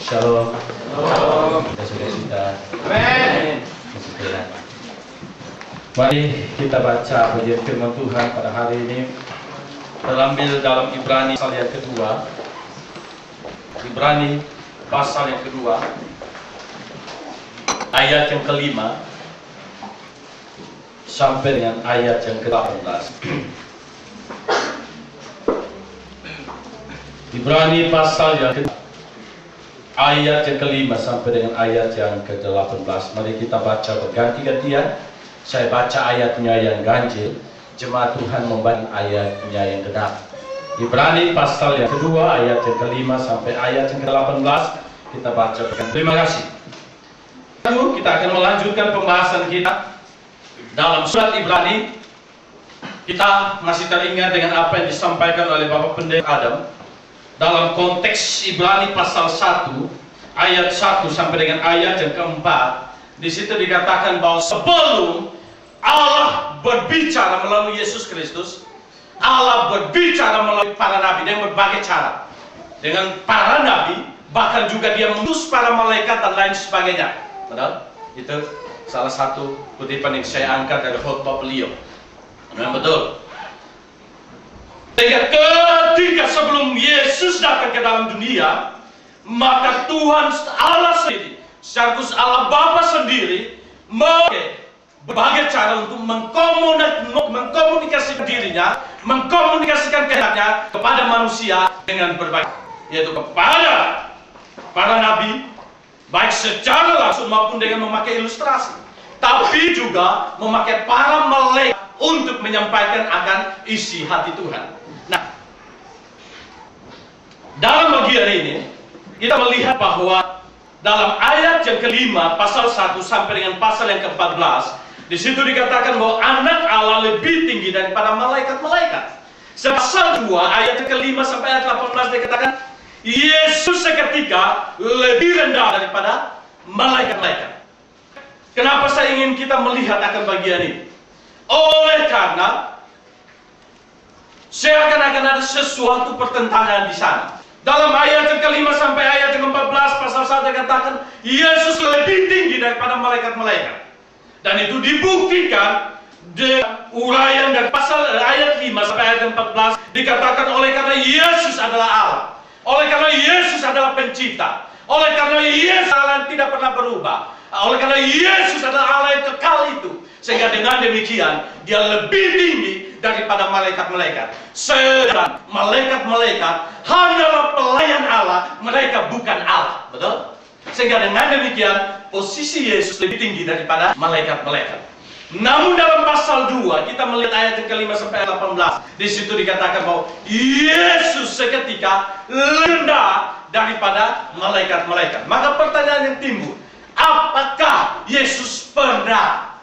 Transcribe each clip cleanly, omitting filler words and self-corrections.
Shalom. Shalom. Sudah. Amin. Mari kita baca bagian firman Tuhan pada hari ini. Terambil dalam Ibrani pasal yang kedua. Ibrani pasal yang kedua, ayat yang kelima sampai dengan ayat yang ke-18. Ibrani pasal yang kedua, ayat yang kelima sampai dengan ayat yang ke-18. Mari kita baca berganti-gantian. Saya baca ayatnya yang ganjil, jemaat Tuhan membaca ayatnya yang genap. Ibrani pasal yang kedua, ayat yang kelima sampai ayat yang ke-18. Kita baca berganti. Terima kasih. Lalu kita akan melanjutkan pembahasan kita dalam surat Ibrani. Kita masih teringat dengan apa yang disampaikan oleh Bapak Pendeta Adam dalam konteks Ibrani pasal 1 ayat 1 sampai dengan ayat yang keempat. Di situ dikatakan bahwa sebelum Allah berbicara melalui Yesus Kristus, Allah berbicara melalui para nabi dengan berbagai cara. Dengan para nabi, bahkan juga dia mengutus para malaikat dan lain sebagainya. Betul? Itu salah satu kutipan yang saya angkat dari khotbah beliau. Memang betul. Sehingga ketika sebelum Yesus datang ke dalam dunia, maka Tuhan Allah sendiri, secara khusus Allah Bapa sendiri, berbagai cara untuk mengkomunikasikan dirinya, mengkomunikasikan kehendaknya kepada manusia dengan berbagai, yaitu kepada para nabi, baik secara langsung maupun dengan memakai ilustrasi, tapi juga memakai para malaikat untuk menyampaikan akan isi hati Tuhan. Nah, dalam bagian ini kita melihat bahwa dalam ayat yang kelima pasal 1 sampai dengan pasal yang ke-14, di situ dikatakan bahwa anak Allah lebih tinggi daripada malaikat-malaikat. Pasal 2 ayat yang kelima sampai ayat 18 dikatakan Yesus seketika lebih rendah daripada malaikat-malaikat. Kenapa saya ingin kita melihat akan bagian ini? Oleh karena seakan-akan ada sesuatu pertentangan di sana. Dalam ayat yang kelima sampai ayat yang ke-14 pasal 1 dikatakan Yesus lebih tinggi daripada malaikat-malaikat. Dan itu dibuktikan di uraian dan pasal ayat 5 sampai ayat 14 dikatakan oleh karena Yesus adalah Allah, oleh karena Yesus adalah pencipta, oleh karena Yesus Allah yang tidak pernah berubah, oleh karena Yesus adalah Allah yang kekal itu, sehingga dengan demikian dia lebih tinggi daripada malaikat-malaikat. Sedang malaikat-malaikat hanyalah pelayan Allah, mereka bukan Allah. Betul? Sehingga dengan demikian posisi Yesus lebih tinggi daripada malaikat-malaikat. Namun dalam pasal 2 kita melihat ayat yang kelima sampai 18. Di situ dikatakan bahwa Yesus seketika rendah daripada malaikat-malaikat. Maka pertanyaan yang timbul, apakah Yesus pernah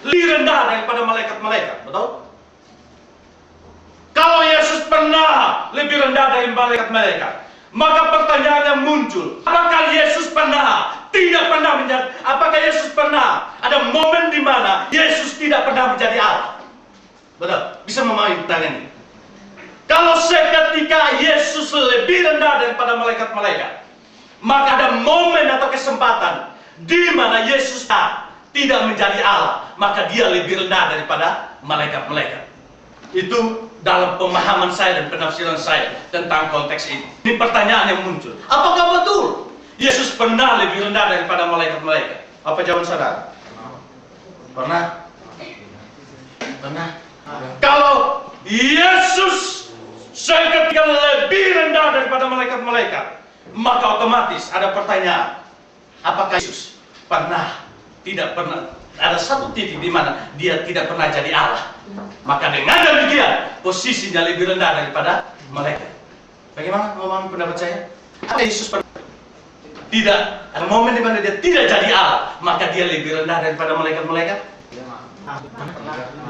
lebih rendah daripada malaikat-malaikat? Betul? Kalau Yesus pernah lebih rendah dari malaikat-malaikat, maka pertanyaan yang muncul, apakah Yesus pernah ada momen di mana Yesus tidak pernah menjadi Allah? Betul? Bisa memahami pertanyaan ini? Kalau seketika Yesus lebih rendah daripada malaikat-malaikat, maka ada momen atau kesempatan di mana Yesus tidak menjadi Allah, maka dia lebih rendah daripada malaikat-malaikat. Itu dalam pemahaman saya dan penafsiran saya tentang konteks ini. Ini pertanyaan yang muncul. Apakah betul Yesus pernah lebih rendah daripada malaikat-malaikat? Apa jawaban saudara? Pernah? Pernah? Kalau Yesus seketika lebih rendah daripada malaikat-malaikat, maka otomatis ada pertanyaan. Apakah Yesus tidak pernah ada satu titik di mana dia tidak pernah jadi Allah? Maka dengan demikian posisinya lebih rendah daripada malaikat. Bagaimana memahami pendapat saya? Apakah Yesus tidak ada momen di mana dia tidak jadi Allah, maka dia lebih rendah daripada malaikat-malaikat?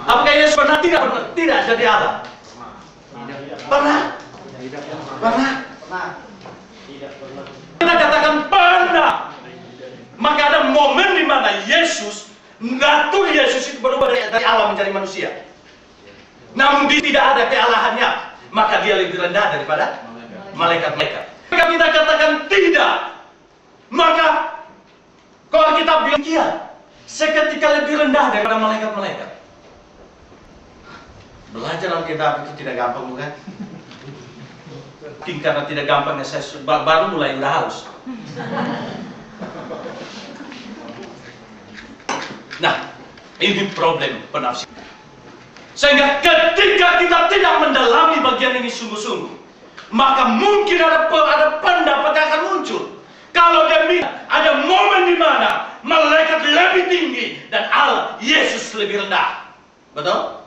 Apakah Yesus tidak jadi Allah? Pernah? Kita katakan pernah. Maka ada momen di mana natur Yesus itu berubah dari Allah menjadi manusia. Namun dia tidak ada kealahannya, maka dia lebih rendah daripada malaikat-malaikat. Jika kita katakan tidak, maka kalau kita bilang iya, seketika lebih rendah daripada malaikat-malaikat. Belajar Alkitab itu tidak gampang, bukan? Mungkin karena tidak gampangnya saya baru mulai udah haus. Nah, ini problem penafsiran. Sehingga ketika kita tidak mendalami bagian ini sungguh-sungguh, maka mungkin ada pendapat yang akan muncul. Kalau demikian, ada momen di mana malaikat lebih tinggi dan Allah, Yesus lebih rendah. Betul?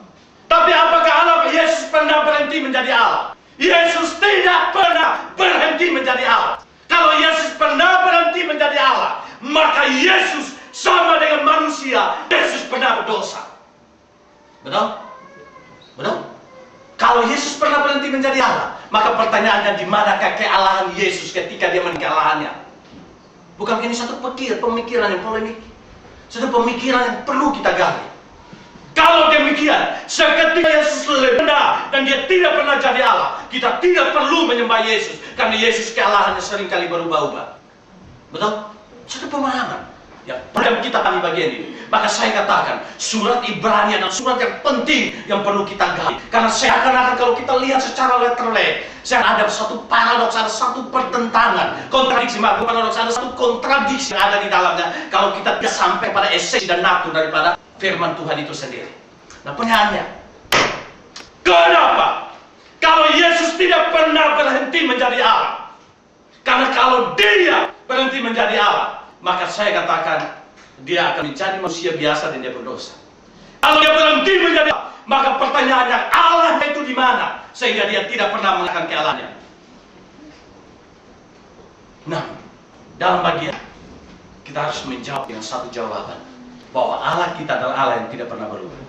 Tapi apakah Allah, Yesus pernah berhenti menjadi Allah? Yesus tidak pernah berhenti menjadi Allah. Kalau Yesus pernah berhenti menjadi Allah, maka Yesus sama dengan manusia. Yesus pernah berdosa. Betul? Betul? Kalau Yesus pernah berhenti menjadi Allah, maka pertanyaannya di manakah kealahan Yesus ketika dia meninggalkan Allahnya? Bukan ini satu pemikiran yang polemik, satu pemikiran yang perlu kita gali. Kalau demikian, seketika Yesus lebih rendah dan dia tidak pernah jadi Allah, kita tidak perlu menyembah Yesus karena Yesus kealahannya seringkali berubah-ubah. Betul? Satu pemahaman. Ya, pada kita kami bagian ini, maka saya katakan surat Ibrani adalah surat yang penting yang perlu kita gali. Karena seakan-akan kalau kita lihat secara letterlek, ada satu paradoks, ada satu pertentangan, kontradiksi, paradoks, ada satu kontradiksi yang ada di dalamnya. Kalau kita tidak sampai pada esensi dan nafsu daripada firman Tuhan itu sendiri. Nah, pertanyaannya, kenapa? Kalau Yesus tidak pernah berhenti menjadi Allah, karena kalau dia berhenti menjadi Allah, maka saya katakan dia akan menjadi manusia biasa dan dia berdosa. Kalau dia berhenti menjadi Allah, maka pertanyaannya Allah itu di mana? Sehingga dia tidak pernah mengatakan kealahannya. Nah, dalam bagian kita harus menjawab dengan satu jawaban, bahwa Allah kita adalah Allah yang tidak pernah berubah.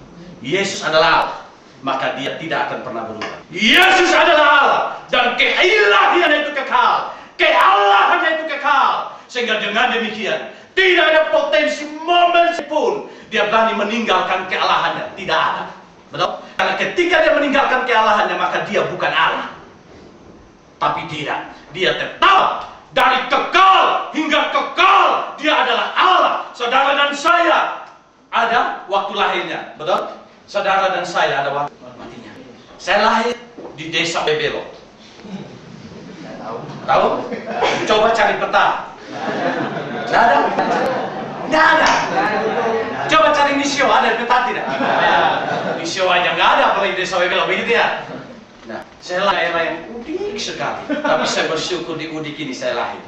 Yesus adalah Allah, maka dia tidak akan pernah berubah. Yesus adalah Allah dan keilahiannya itu kekal, keallahannya itu kekal. Sehingga dengan demikian tidak ada potensi momen pun dia berani meninggalkan kealahannya. Tidak ada. Betul? Karena ketika dia meninggalkan kealahannya, maka dia bukan Allah. Tapi tidak. Dia tetap dari kekal hingga kekal. Dia adalah Allah. Saudara dan saya ada waktu lahirnya. Betul? Saudara dan saya ada waktu matinya. Saya lahir di desa Bebelo. Tahu? Coba cari peta. Tidak ada? Tidak ada. Coba cari Nisio, ada peta tidak? Nisio aja nggak ada, apalagi desa Bebelo, begitu ya? Nah, saya lahir daerah yang udik sekali, tapi saya bersyukur di udik ini saya lahir.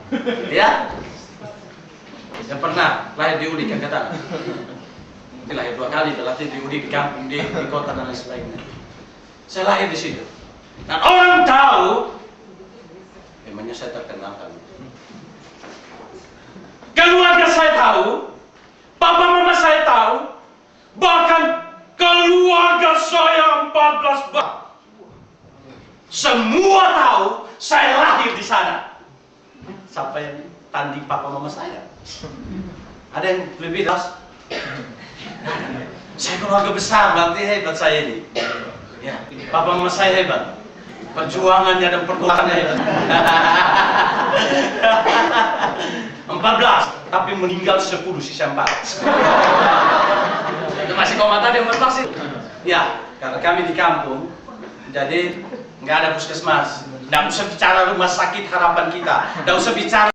Ya? Yang pernah lahir di udik, angkat tangan. Mungkin lahir 2 kali, berarti di udik, di kampung, di kota dan lain sebagainya. Saya lahir di situ. Dan orang tahu, memangnya saya terkenal kan? Keluarga saya tahu, papa mama saya tahu, bahkan keluarga saya 14 semua tahu saya lahir di sana. Siapa yang tanding papa mama saya? Ada yang lebih jelas? Saya keluarga besar, berarti hebat saya ini. Ya, papa mama saya hebat. Perjuangannya dan perkulahannya hebat. 14, tapi meninggal 10, sisa 4. Itu masih koma tadi 14 itu. Ya, karena kami di kampung, jadi nggak ada puskesmas. Nggak usah bicara rumah sakit harapan kita. Nggak usah bicara